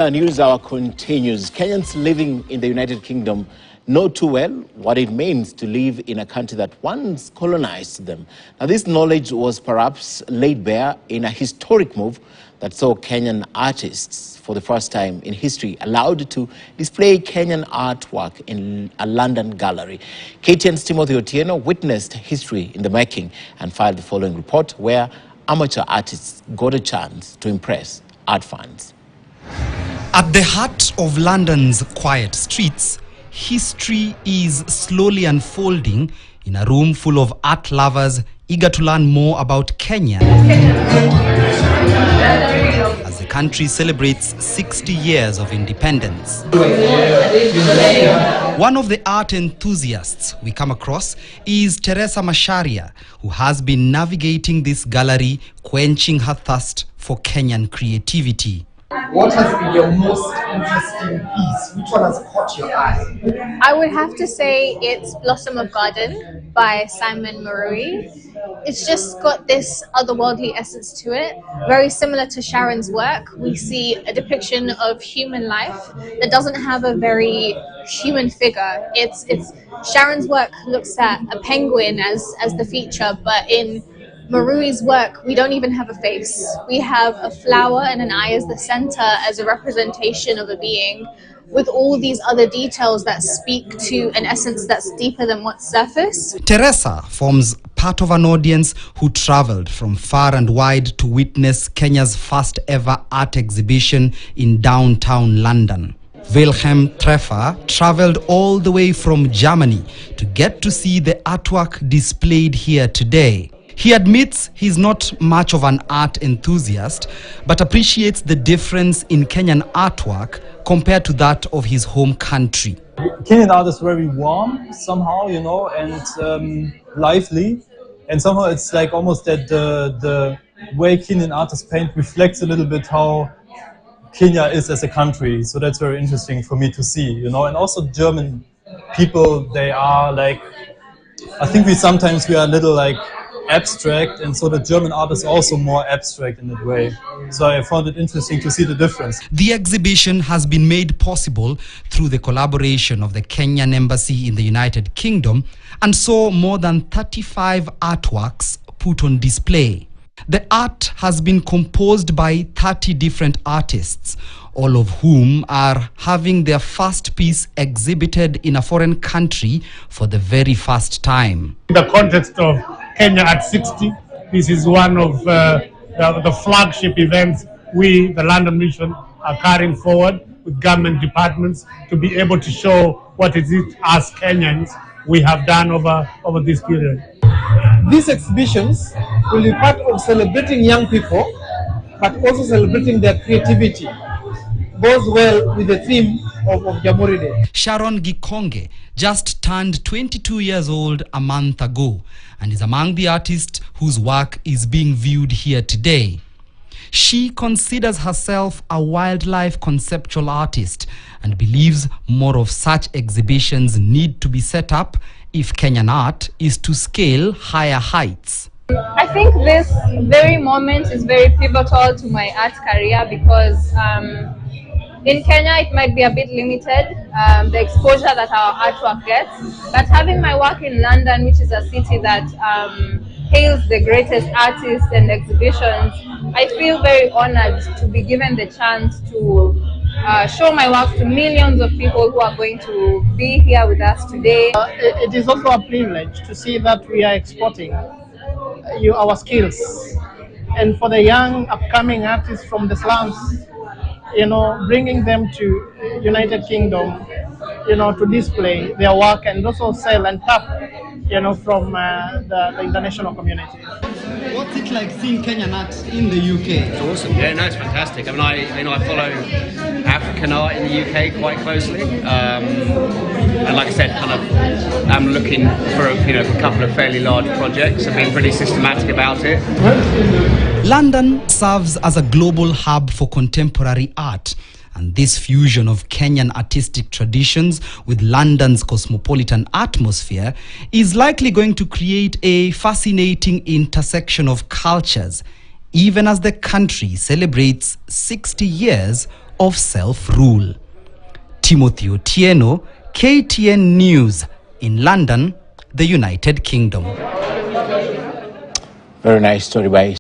Our news hour continues. Kenyans living in the United Kingdom know too well what it means to live in a country that once colonized them. Now, this knowledge was perhaps laid bare in a historic move that saw Kenyan artists, for the first time in history, allowed to display Kenyan artwork in a London gallery. KTN's Timothy Otieno witnessed history in the making and filed the following report, where amateur artists got a chance to impress art fans. At the heart of London's quiet streets, history is slowly unfolding in a room full of art lovers eager to learn more about Kenya as the country celebrates 60 years of independence. One of the art enthusiasts we come across is Teresa Masharia, who has been navigating this gallery, quenching her thirst for Kenyan creativity. What has been your most interesting piece? Which one has caught your eye? I would have to say it's Blossom of Garden by Simon Marui. It's just got this otherworldly essence to it, very similar to Sharon's work. We see a depiction of human life that doesn't have a very human figure. It's Sharon's work looks at a penguin as the feature, but in Marui's work, we don't even have a face. We have a flower and an eye as the center, as a representation of a being, with all these other details that speak to an essence that's deeper than what's surface. Teresa forms part of an audience who traveled from far and wide to witness Kenya's first ever art exhibition in downtown London. Wilhelm Treffer traveled all the way from Germany to get to see the artwork displayed here today. He admits he's not much of an art enthusiast, but appreciates the difference in Kenyan artwork compared to that of his home country. Kenyan art is very warm somehow, you know, and lively. And somehow it's like almost that the way Kenyan artists paint reflects a little bit how Kenya is as a country. So that's very interesting for me to see, you know. And also German people, they are like, I think we are a little like abstract, and so the German art is also more abstract in that way. So I found it interesting to see the difference. The exhibition has been made possible through the collaboration of the Kenyan Embassy in the United Kingdom and saw more than 35 artworks put on display. The art has been composed by 30 different artists, all of whom are having their first piece exhibited in a foreign country for the very first time. In the context of Kenya at 60, this is one of the flagship events we, the London Mission, are carrying forward with government departments to be able to show what it is as Kenyans we have done over this period. These exhibitions will be part of celebrating young people, but also celebrating their creativity. Goes well with the theme of Jamhuri Day. Sharon Gikonge just turned 22 years old a month ago and is among the artists whose work is being viewed here today. She considers herself a wildlife conceptual artist and believes more of such exhibitions need to be set up if Kenyan art is to scale higher heights. I think this very moment is very pivotal to my art career because in Kenya, it might be a bit limited, the exposure that our artwork gets, but having my work in London, which is a city that hails the greatest artists and exhibitions, I feel very honored to be given the chance to show my work to millions of people who are going to be here with us today. It is also a privilege to see that we are exporting our skills, and for the young upcoming artists from the slums, you know, bringing them to United Kingdom, you know, to display their work and also sell and tap, you know, from the international community. What's it like seeing Kenyan art in the UK? It's awesome. Yeah, no, it's fantastic. I mean, I follow African art in the UK quite closely, and like I said, I'm looking for a couple of fairly large projects. I've been pretty systematic about it. London serves as a global hub for contemporary art, and this fusion of Kenyan artistic traditions with London's cosmopolitan atmosphere is likely going to create a fascinating intersection of cultures, even as the country celebrates 60 years of self-rule. Timothy Otieno, KTN News, in London, the United Kingdom. Very nice story by